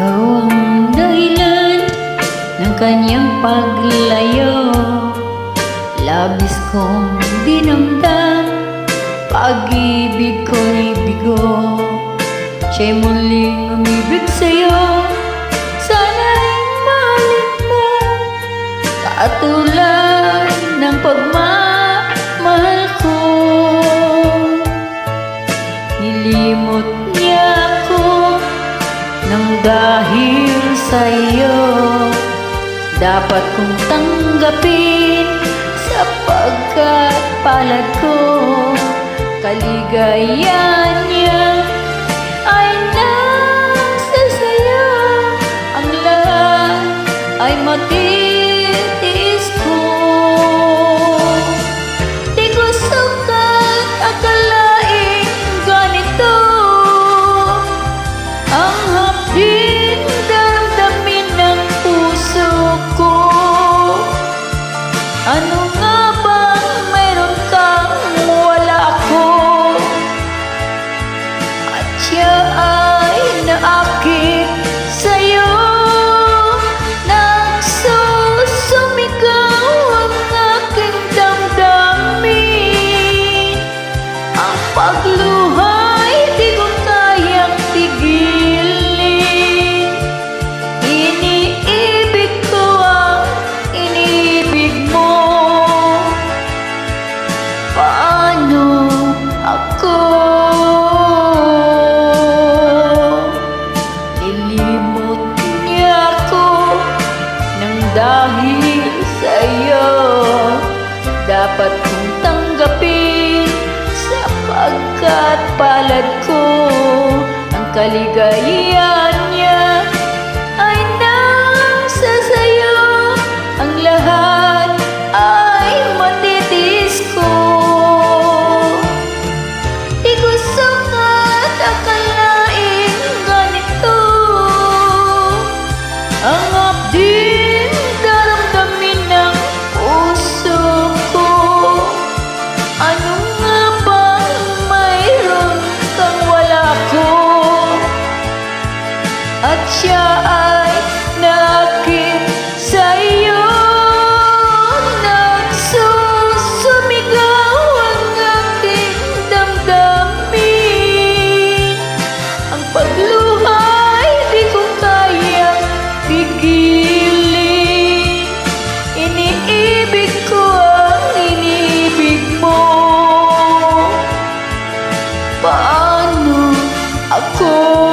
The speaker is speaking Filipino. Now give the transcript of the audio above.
Ikaw ang dahilan ng kanyang paglayo. Labis kong dinamdam, pag-ibig ko'y bigo. Siya'y muling umibig sa'yo, sana'y mahalin mo, katulad ng pagmamahal ko. Nilimot niya ako nang dahil sa'yo, dapat kong tanggapin sapagkat palad ko. Kaligayahan niya ay nasa sayo, ang lahat ay matitiis ko. Di ko sukat akalain ganito ang hapdin damdamin ng puso ko. Ano nga bang mayroon kang wala ko? At siya ay naakit sa'yo, nagsusumigaw ang aking damdamin. Ang pagluhay di ko kayang tigilin. Iniibig ko ang iniibig mo. Paano ako? Nilimot niya ako nang dahil sa'yo, dapat kong tanggapin sapagkat palad ko. Ang kaligayahan niya ay nasa sayo, ang lahat ay matitiis ko. Di ko sukat akalain ganito ang hapdin daramdamin ng puso ko. Ano nga bang mayroon kang wala ko? At siya ay naakit sa'yo, nagsusumigaw ang aking damdamin. Ang pagluhay di ko kayang pigilin. Iniibig ko ang iniibig mo. Paano ako?